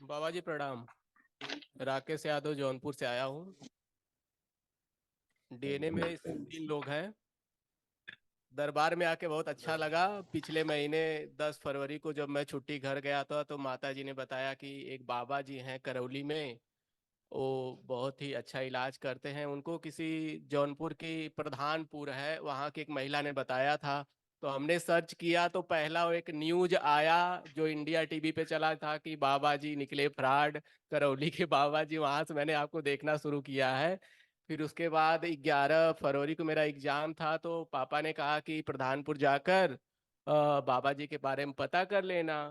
बाबा जी प्रणाम। राकेश यादव जौनपुर से आया हूँ। डीएनए में 3 लोग हैं। दरबार में आके बहुत अच्छा लगा। पिछले महीने 10 फरवरी को जब मैं छुट्टी घर गया था तो माता जी ने बताया कि एक बाबा जी हैं करौली में। वो बहुत ही अच्छा इलाज करते हैं। उनको किसी जौनपुर की प्रधानपुर है वहाँ की एक महिला ने बताया था। तो हमने सर्च किया तो पहला वो एक न्यूज आया जो इंडिया टीवी पे चला था कि बाबा जी निकले फ्रॉड। करौली के बाबा जी, वहां से मैंने आपको देखना शुरू किया है। फिर उसके बाद 11 फरवरी को मेरा एग्जाम था तो पापा ने कहा कि प्रधानपुर जाकर बाबा जी के बारे में पता कर लेना।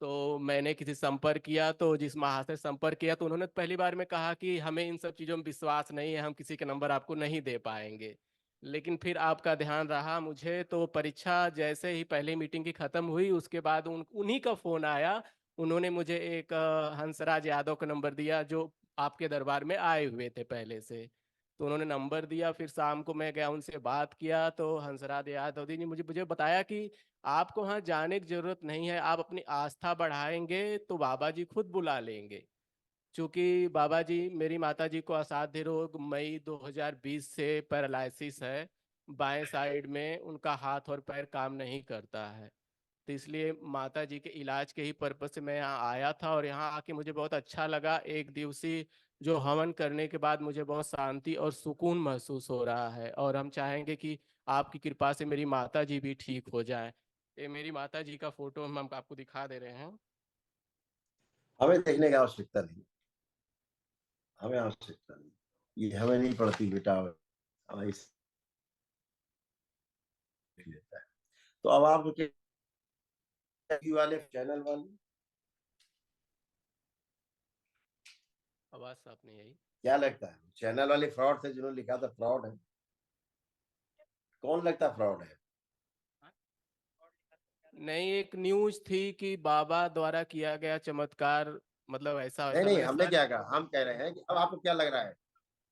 तो मैंने किसी संपर्क किया तो जिस महाशय संपर्क किया तो उन्होंने पहली बार में कहा कि हमें इन सब चीज़ों में विश्वास नहीं है, हम किसी के नंबर आपको नहीं दे पाएंगे। लेकिन फिर आपका ध्यान रहा मुझे तो परीक्षा जैसे ही पहली मीटिंग की खत्म हुई उसके बाद उन्हीं का फोन आया। उन्होंने मुझे एक हंसराज यादव का नंबर दिया जो आपके दरबार में आए हुए थे पहले से। तो उन्होंने नंबर दिया, फिर शाम को मैं गया उनसे बात किया तो हंसराज यादव जी ने मुझे मुझे बताया कि आपको वहाँ जाने की जरूरत नहीं है, आप अपनी आस्था बढ़ाएंगे तो बाबा जी खुद बुला लेंगे। क्योंकि बाबा जी, मेरी माता जी को असाध्य रोग मई 2020 से पैरालिसिस है। बाएं साइड में उनका हाथ और पैर काम नहीं करता है। तो इसलिए माता जी के इलाज के ही पर्पज से मैं यहाँ आया था और यहाँ आके मुझे बहुत अच्छा लगा। एक दिवसीय जो हवन करने के बाद मुझे बहुत शांति और सुकून महसूस हो रहा है और हम चाहेंगे कि आपकी कृपा से मेरी माता जी भी ठीक हो जाएं। ये मेरी माता जी का फोटो हम आपको दिखा दे रहे हैं। हमें देखने की आवश्यकता नहीं। हमें आवश्यकता नहीं, ये हमें नहीं पड़ती बेटा। हमें इस लेता है। तो अब आप क्या वाले चैनल वाले आवाज साफ नहीं आई। क्या लगता है चैनल वाले फ्रॉड थे जिन्होंने लिखा था फ्रॉड है? कौन लगता फ्रॉड है? नहीं, एक न्यूज थी कि बाबा द्वारा किया गया चमत्कार, मतलब ऐसा नहीं वैसा नहीं, मैंने हमने सर्च। क्या कहा, हम कह रहे हैं कि अब आपको क्या लग रहा है? अब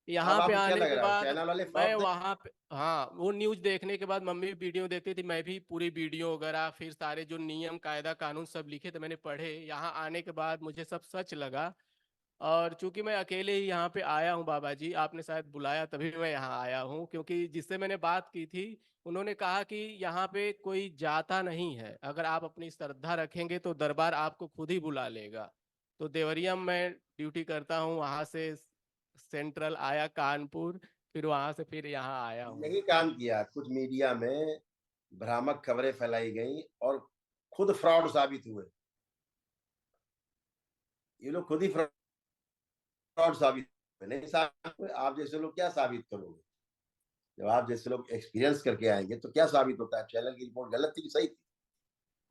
यहाँ पे आपको क्या आने लग के रहा है, बाद चैनल वाले मैं फ्रॉड थे? वहाँ पे, हाँ, वो न्यूज देखने के बाद मम्मी भी वीडियो देखती थी, मैं भी पूरी वीडियो वगैरह फिर सारे जो नियम कायदा कानून सब लिखे थे मैंने पढ़े। यहाँ आने के बाद मुझे सब सच लगा। और चूंकि मैं अकेले ही यहाँ पे आया हूँ बाबा जी, आपने शायद बुलाया तभी मैं यहाँ आया हूँ, क्योंकि जिससे मैंने बात की थी उन्होंने कहा कि यहाँ पे कोई जाता नहीं है, अगर आप अपनी श्रद्धा रखेंगे तो दरबार आपको खुद ही बुला लेगा। तो देवरिया में मैं ड्यूटी करता हूँ, वहाँ से सेंट्रल आया कानपुर, फिर वहाँ से फिर यहाँ आया हूँ। यही काम किया, कुछ मीडिया में भ्रामक खबरें फैलाई गई और खुद फ्रॉड साबित हुए। ये लोग खुद ही फ्रॉड साबित हुए। नहीं साबित हुए, आप जैसे लोग क्या साबित करोगे? जब आप जैसे लोग एक्सपीरियंस करके आएंगे तो क्या साबित होता है? चैनल की रिपोर्ट गलत थी कि सही थी?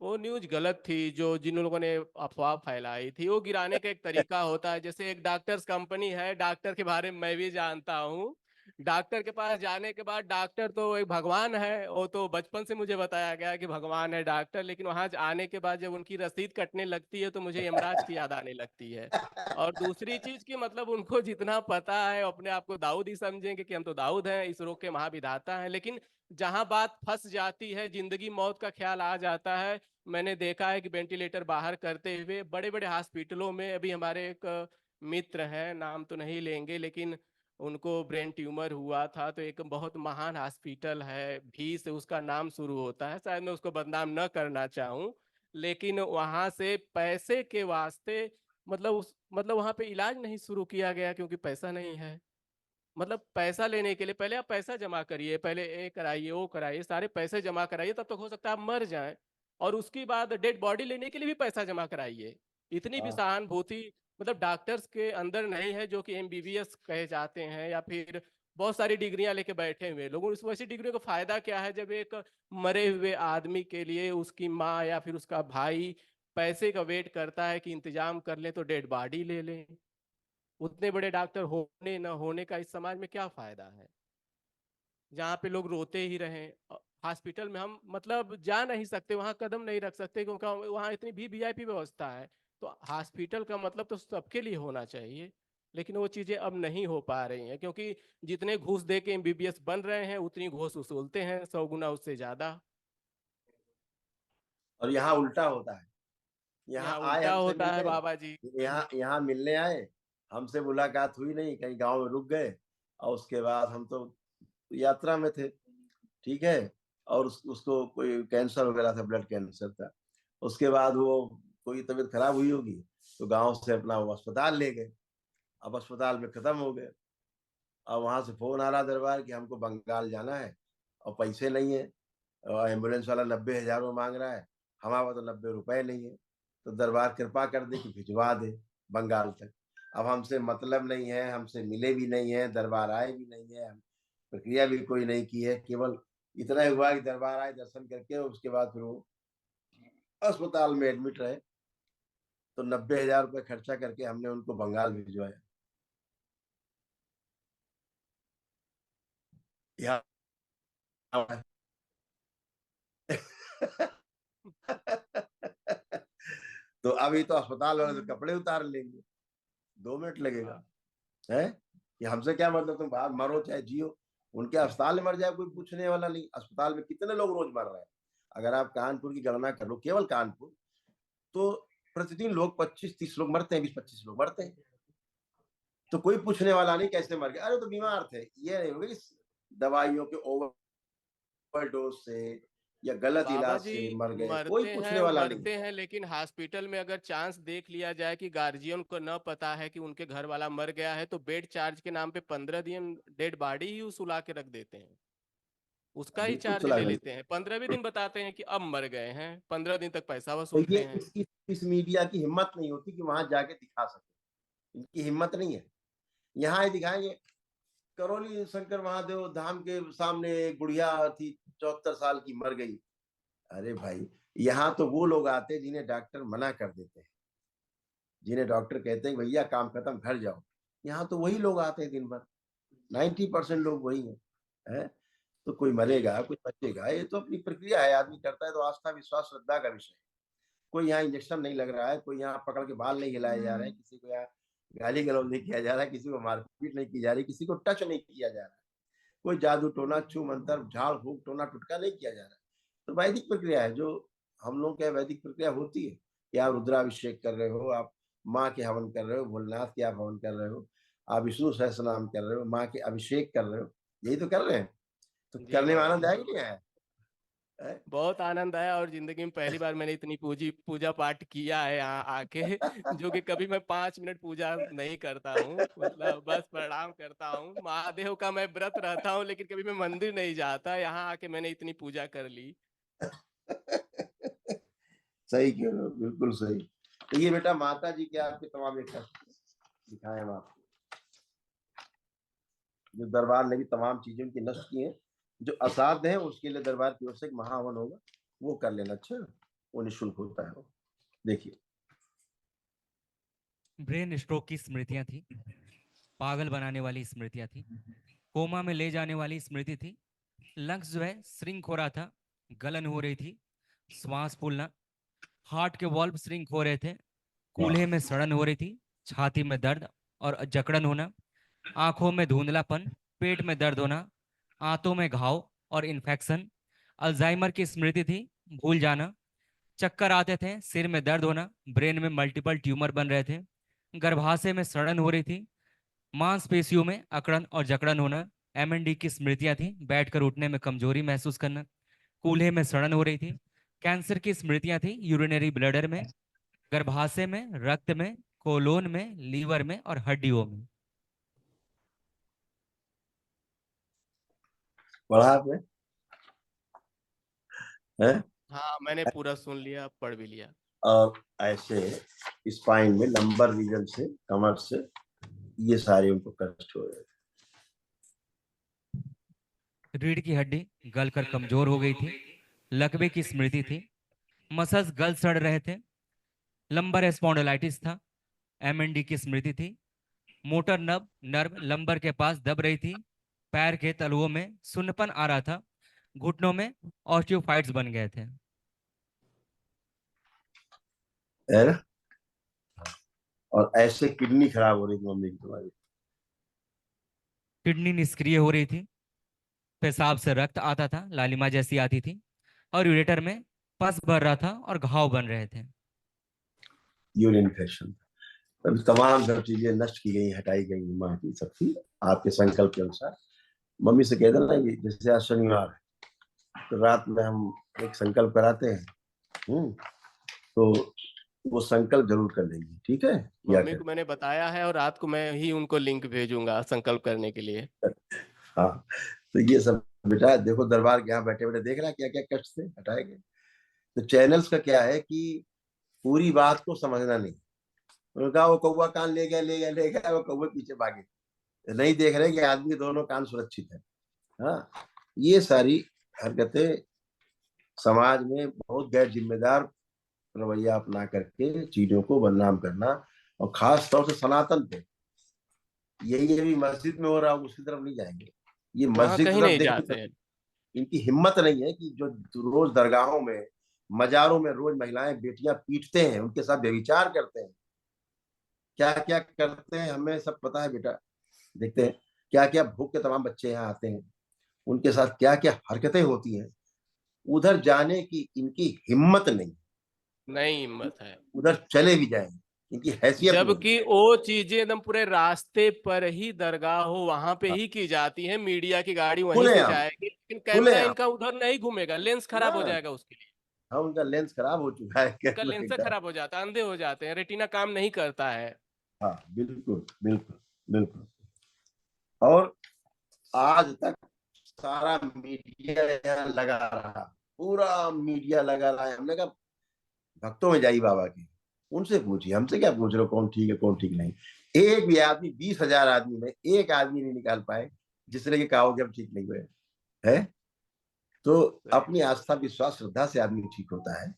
वो न्यूज गलत थी जो जिन लोगों ने अफवाह फैलाई थी। वो गिराने का एक तरीका होता है, जैसे एक डॉक्टर्स कंपनी है, डॉक्टर के बारे में मैं भी जानता हूँ। डॉक्टर के पास जाने के बाद डॉक्टर तो एक भगवान है, वो तो बचपन से मुझे बताया गया कि भगवान है डॉक्टर, लेकिन वहां आने के बाद जब उनकी रसीद कटने लगती है तो मुझे यमराज की याद आने लगती है। और दूसरी चीज की मतलब उनको जितना पता है अपने आप को दाऊद ही समझेंगे कि हम तो दाऊद हैं, इस रोग के महाविधाता हैं। लेकिन जहां बात फंस जाती है, जिंदगी मौत का ख्याल आ जाता है। मैंने देखा है कि वेंटिलेटर बाहर करते हुए बड़े बड़े हॉस्पिटलों में, अभी हमारे एक मित्र हैं, नाम तो नहीं लेंगे, लेकिन उनको ब्रेन ट्यूमर हुआ था तो एक बहुत महान हॉस्पिटल है, भी से उसका नाम शुरू होता है, शायद मैं उसको बदनाम न करना चाहूँ, लेकिन वहां से पैसे के वास्ते, मतलब वहां पे इलाज नहीं शुरू किया गया क्योंकि पैसा नहीं है। मतलब पैसा लेने के लिए पहले आप पैसा जमा करिए, पहले ए कराइए वो कराइए, सारे पैसे जमा कराइए, तब तक हो सकता है आप मर जाएं। और उसके बाद डेड बॉडी लेने के लिए भी पैसा जमा कराइए। इतनी भी हाँ। सहानुभूति मतलब डॉक्टर्स के अंदर नहीं है, जो कि एमबीबीएस कहे जाते हैं या फिर बहुत सारी डिग्रियां लेके बैठे हुए लोग। इस वैसी डिग्रियों का फायदा क्या है जब एक मरे हुए आदमी के लिए उसकी माँ या फिर उसका भाई पैसे का वेट करता है कि इंतजाम कर ले तो डेड बॉडी ले लें। उतने बड़े डॉक्टर होने न होने का इस समाज में क्या फायदा है, जहाँ पे लोग रोते ही रहें। हॉस्पिटल में हम मतलब जा नहीं सकते, वहाँ कदम नहीं रख सकते क्योंकि वहाँ इतनी भी वीआईपी व्यवस्था है। तो हॉस्पिटल का मतलब तो सबके लिए होना चाहिए, लेकिन वो चीज़ें अब नहीं हो पा रही हैं क्योंकि जितने घूस दे के एमबीबीएस बन रहे हैं उतनी घूस वसूलते हैं 100 गुना उससे ज़्यादा। और यहाँ उल्टा होता है। यहाँ यहाँ आए उल्टा हमसे होता है मिलने, बाबा जी। यहाँ यहाँ मिलने आए, हमसे मुलाकात हुई नहीं, कहीं गांव में रुक गए, और उसके बाद हम तो यात्रा में थे, ठीक है। और उसको कोई कैंसर वगैरह था, ब्लड कैंसर था। उसके बाद वो कोई तबीयत खराब हुई होगी, तो गांव से अपना वो अस्पताल ले गए। अब अस्पताल में खत्म हो गए। अब वहां से फोन आ रहा दरबार कि हमको बंगाल जाना है और पैसे नहीं है, और एम्बुलेंस वाला 90,000 में मांग रहा है, हमारे पास तो 90 रुपए नहीं है। तो दरबार कृपा कर दे कि भिजवा दे बंगाल तक। अब हमसे मतलब नहीं है, हमसे मिले भी नहीं है, दरबार आए भी नहीं है, प्रक्रिया भी कोई नहीं की है, केवल इतना ही हुआ कि दरबार आए, दर्शन करके उसके बाद फिर वो अस्पताल में एडमिट रहे। तो 90,000 रुपये खर्चा करके हमने उनको बंगाल भिजवाया। यहाँ तो अभी तो अस्पताल वाले तो कपड़े उतार लेंगे, 2 मिनट लगेगा है। कि हमसे क्या मतलब, तुम बाहर मरो चाहे जियो, उनके अस्पताल में मर जाए कोई पूछने वाला नहीं। अस्पताल में कितने लोग रोज मर रहे हैं, अगर आप कानपुर की गणना करो, केवल कानपुर, तो प्रतिदिन लोग 25-30 लोग मरते हैं, 20-25 लोग मरते हैं। तो कोई पूछने वाला नहीं कैसे मर गए, अरे तो बीमार थे, ये नहीं होगा दवाइयों के ओवरडोज से या गलत बाबा इलाज जी से मर गए, कोई मरते हैं पूछने वाला नहीं। मरते हैं, लेकिन हॉस्पिटल में अगर चांस देख लिया जाए कि गार्जियन को न पता है कि उनके घर वाला मर गया है, तो बेड चार्ज के नाम पे 15 दिन डेड बॉडी ही उसूला के रख देते हैं। उसका ही बिल्कुल चार्ज चला ले गया। लेते हैं, 15वें दिन बताते हैं कि अब मर गए हैं, 15 दिन तक पैसा तो ये वसूलते हैं। इस मीडिया की हिम्मत नहीं होती कि वहां जाके दिखा सके, इनकी हिम्मत नहीं है। यहाँ ही दिखाएंगे, करौली शंकर महादेव धाम के सामने एक बुढ़िया थी, 74 साल की, मर गई। अरे भाई, यहाँ तो वो लोग आते हैं जिन्हें डॉक्टर मना कर देते हैं, जिन्हें डॉक्टर कहते हैं भैया काम खत्म घर जाओ। यहाँ तो वही लोग आते हैं दिन भर, 90% लोग वही है। तो कोई मरेगा कोई बचेगा, ये तो अपनी प्रक्रिया है, आदमी करता है तो आस्था विश्वास श्रद्धा का विषय है। कोई यहाँ इंजेक्शन नहीं लग रहा है, कोई यहाँ पकड़ के बाल नहीं हिलाए जा रहे हैं, किसी को यहाँ गाली गलौज नहीं किया जा रहा है, किसी को मारपीट नहीं की जा रही, किसी को टच नहीं किया जा रहा है, कोई जादू टोना छू मंतर झाड़ फूक टोना टुटका नहीं किया जा रहा है। तो वैदिक प्रक्रिया है जो हम लोग के वैदिक प्रक्रिया होती है कि आप रुद्राभिषेक कर रहे हो, आप माँ के हवन कर रहे हो, भोलेनाथ के आप हवन कर रहे हो, आप विष्णु सहस्त्र नाम कर रहे हो, माँ के अभिषेक कर रहे हो, यही तो कर रहे हैं। तो जी करने में बाबा आनंद जी, आया कि नहीं आया है? बहुत आनंद आया, और जिंदगी में पहली बार मैंने इतनी पूजा पाठ किया है यहाँ आके। जो कि कभी मैं 5 मिनट पूजा नहीं करता हूँ, मतलब बस प्रणाम करता हूँ, महादेव का मैं व्रत रहता हूँ, लेकिन कभी मैं मंदिर नहीं जाता। यहाँ आके मैंने इतनी पूजा कर ली। सही कह रहे हो, बिल्कुल सही। तो ये बेटा माता जी के आपके तमाम एक दिखाए हम आपको, जो दरबार ने भी तमाम चीजें उनकी नष्ट की हैं, जो असाध्य है उसके लिए दरबार की ओर से एक महाहवन होगा, वो कर लेना। अच्छा, वो निःशुल्क होता है वो, देखिए। ब्रेन स्ट्रोक की स्मृतियां थी, पागल बनाने वाली स्मृतियां थी, कोमा में ले जाने वाली स्मृति थी। लंग्स जो है श्रिंक हो रहा था, गलन हो रही थी, श्वास फूलना, हार्ट के वॉल्व श्रिंक हो रहे थे, कूल्हे में सड़न हो रही थी, छाती में दर्द और जकड़न होना, आंखों में धुंधलापन, पेट में दर्द होना, आंतों में घाव और इन्फेक्शन। अल्जाइमर की स्मृति थी, भूल जाना, चक्कर आते थे, सिर में दर्द होना, ब्रेन में मल्टीपल ट्यूमर बन रहे थे, गर्भाशय में सड़न हो रही थी, मांसपेशियों में अकड़न और जकड़न होना। एमएनडी की स्मृतियां थी, बैठकर उठने में कमजोरी महसूस करना, कूल्हे में सड़न हो रही थी। कैंसर की स्मृतियां थी, यूरिनरी ब्लडर में, गर्भाशय में, रक्त में, कोलोन में, लीवर में और हड्डियों में। पढ़ा आपने है? हाँ, मैंने पूरा सुन लिया, पढ़ भी लिया। और ऐसे स्पाइन में लंबर रीजन से, कमर से, ये सारे उनको कष्ट हो रहे थे। रीढ़ की हड्डी गलकर कमजोर हो गई थी, लकवे की स्मृति थी, मसल्स गल सड़ रहे थे, लंबर स्पॉन्डिलाइटिस था, एमएनडी की स्मृति थी, मोटर नर्व नर्व लंबर के पास दब रही थी, पैर के तलुओं में सुन्नपन आ रहा था, घुटनों में ऑस्टियोफाइट्स बन गए थे। है ना? और ऐसे किडनी खराब हो रही थी मम्मी की तुम्हारी। किडनी निष्क्रिय हो रही थी, पेशाब से रक्त आता था, लालिमा जैसी आती थी, और यूरेटर में पस भर रहा था और घाव बन रहे थे। Urine infection. अभी तमाम सब चीजें नष्ट की गई, हटाई गई माँ की शक्ति आपके संकल्प के अनुसार। मम्मी से कह देना कि जैसे आज शनिवार है तो रात में हम एक संकल्प कराते हैं, तो वो संकल्प जरूर कर लेंगे, ठीक है? मम्मी को मैंने बताया है और रात को मैं ही उनको लिंक भेजूंगा संकल्प करने के लिए। हाँ, तो ये सब बेटा देखो, दरबार के यहाँ बैठे बैठे देख रहा है क्या क्या कष्ट थे, हटाए गए। तो चैनल्स का क्या है कि पूरी बात को समझना नहीं। उन्होंने कहा वो कौवा कान ले गया ले गया ले गया, वो कौवे पीछे भागे, नहीं देख रहे कि आदमी दोनों कान सुरक्षित है। हाँ, ये सारी हरकतें समाज में बहुत गैर जिम्मेदार रवैया अपना करके चीजों को बदनाम करना, और खास तौर से सनातन पे यही अभी मस्जिद में हो रहा है, उसकी तरफ नहीं जाएंगे। ये वहां मस्जिद की कहीं तरफ नहीं देखने जाते का हैं। इनकी हिम्मत नहीं है कि जो रोज दरगाहों में, मजारों में रोज महिलाएं बेटियां पीटते हैं, उनके साथ व्यभिचार करते हैं, क्या क्या करते हैं हमें सब पता है बेटा। देखते हैं क्या क्या भूख के तमाम बच्चे यहाँ आते हैं, उनके साथ क्या क्या हरकतें होती हैं। उधर जाने की इनकी हिम्मत नहीं, नहीं हिम्मत है। उधर चले भी जाएंगे, इनकी हैसियत नहीं है। जबकि वो चीजें एकदम पूरे रास्ते पर ही दरगाह हो वहां पे हाँ, ही की जाती है, मीडिया की गाड़ी वहीं से खुलेआम, जाएगी, लेकिन कैमरा खुलेआम। इनका उधर नहीं घूमेगा, लेंस खराब हो हाँ, जाएगा उसके लिए। हाँ, उनका लेंस खराब हो चुका है उनका कैमरे लेंस का। खराब हो जाता है, अंधे हो जाते हैं, रेटिना काम नहीं करता है। हाँ, बिल्कुल बिल्कुल बिल्कुल। और आज तक सारा मीडिया यहाँ लगा रहा, पूरा मीडिया लगा रहा है। हमने कहा भक्तों में जाइए बाबा की, उनसे पूछिए, हमसे क्या पूछ रहे हो कौन ठीक है कौन ठीक नहीं। एक भी आदमी, 20,000 आदमी में एक आदमी नहीं निकाल पाए जिसने ये कहा कि हम ठीक नहीं हुए है। तो सही। अपनी आस्था विश्वास श्रद्धा से आदमी ठीक होता है।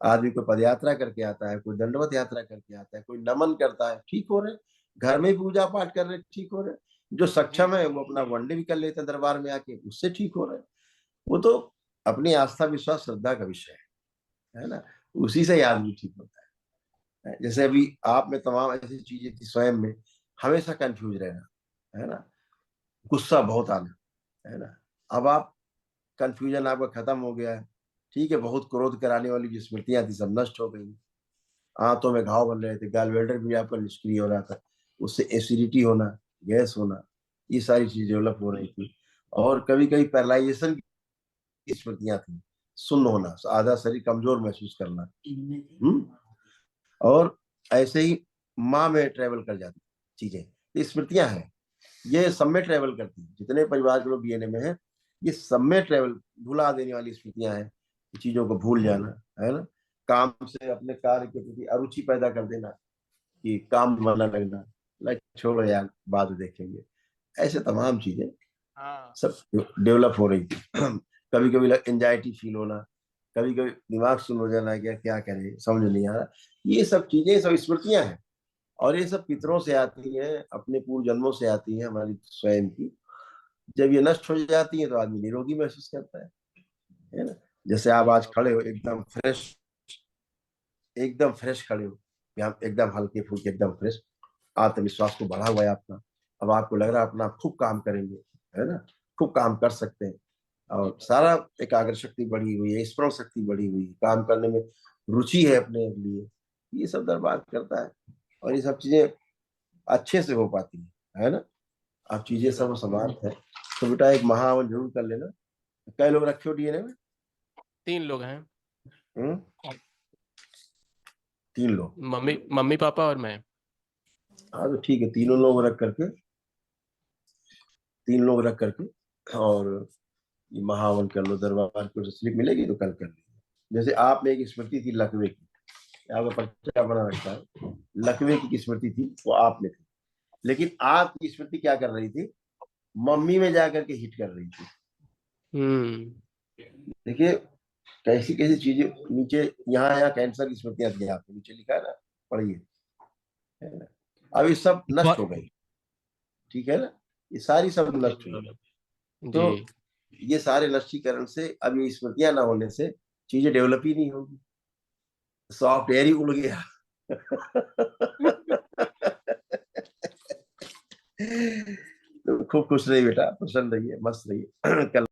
आदमी कोई पद यात्रा करके आता है, कोई दंडवत यात्रा करके आता है, कोई नमन करता है, ठीक हो रहे। घर में पूजा पाठ कर रहे, ठीक हो रहे। जो जी सक्षम है वो अपना वनडे भी कर लेते हैं दरबार में आके, उससे ठीक हो रहे। वो तो अपनी आस्था विश्वास श्रद्धा का विषय है ना, उसी से ही आदमी ठीक होता है। जैसे अभी आप में तमाम ऐसी चीजें थी, स्वयं में हमेशा कंफ्यूज रहना, है ना, गुस्सा बहुत आना, है ना। अब आप कंफ्यूजन आपका खत्म हो गया है, ठीक है। बहुत क्रोध कराने वाली जो स्मृतियां थी सब नष्ट हो गई। आंतों में घाव बन रहे थे, गाल वेल्डर भी आपका निष्क्रिय हो रहा था, उससे एसिडिटी होना, गैस होना, ये सारी चीजें डेवलप हो रही थी। और कभी कभी पैरालाइजेशन की स्मृतियां थी, सुन्न होना, आधा शरीर कमजोर महसूस करना। और ऐसे ही माँ में ट्रेवल कर जाती चीजें, ये स्मृतियां हैं, ये सब में ट्रेवल करती है। जितने परिवार के लोग डीएनए में है, ये सब में ट्रेवल, भुला देने वाली स्मृतियां हैं। चीजों को भूल जाना, है ना, काम से अपने कार्य के प्रति अरुचि पैदा कर देना, कि काम में मन न लगना, लाइक छोड़ो यार बाद में देखेंगे, ऐसे तमाम चीजें हाँ। सब डेवलप हो रही थी। कभी कभी एंजाइटी फील होना, कभी कभी दिमाग सुन हो जाना, क्या क्या करें समझ नहीं आ रहा। ये सब चीजें सब स्मृतियां हैं, और ये सब पितरों से आती हैं, अपने पूर्व जन्मों से आती हैं, हमारी स्वयं की। जब ये नष्ट हो जाती है तो आदमी निरोगी महसूस करता है ना। जैसे आप आज खड़े हो एकदम फ्रेश, एकदम फ्रेश खड़े हो, या एकदम हल्के फुल्के एकदम फ्रेश, आत्मविश्वास को बढ़ा हुआ है आपका। अब आपको लग रहा है अपना खूब काम करेंगे, है ना, खूब काम कर सकते हैं, और सारा एकाग्र शक्ति बढ़ी हुई है, स्मरण शक्ति बढ़ी हुई है, काम करने में रुचि है अपने लिए। ये सब दरबार करता है, और ये सब चीजें अच्छे से हो पाती है ना। अब चीजें सब समाप्त है, तो बेटा एक महावन जरूर कर लेना। कई लोग रखे हो डीएनए में? 3 लोग हैं। हम्म, 3 लोग। मम्मी मम्मी पापा और मैं। हाँ तो ठीक है, 3 लोग रख करके, 3 लोग रख करके, और ये महावन कर लो। दरबार की स्लिप मिलेगी तो कल कर लीजिए। जैसे आप में एक स्मृति थी लकवे की, आपका पर्चा बना रखा है, लकवे की स्मृति थी वो आप में थी, लेकिन आपकी स्मृति क्या कर रही थी, मम्मी में जाकर के हिट कर रही थी। हम्म। देखिए कैसी कैसी चीजें नीचे, यहाँ यहाँ कैंसर की स्मृतियां थी, आपको नीचे लिखा है ना, पढ़िए, है ना। अब ये सब नष्ट हो गई, ठीक है ना, ये सारी सब नष्ट हुई। तो जी। ये सारे नष्टीकरण से, अब ये स्मृतियां ना होने से चीजें डेवलप ही नहीं होगी, सॉफ्टवेयर ही उड़ गया। तो खूब खुश रहिए बेटा, प्रसन्न रहिए, मस्त रहिए। कल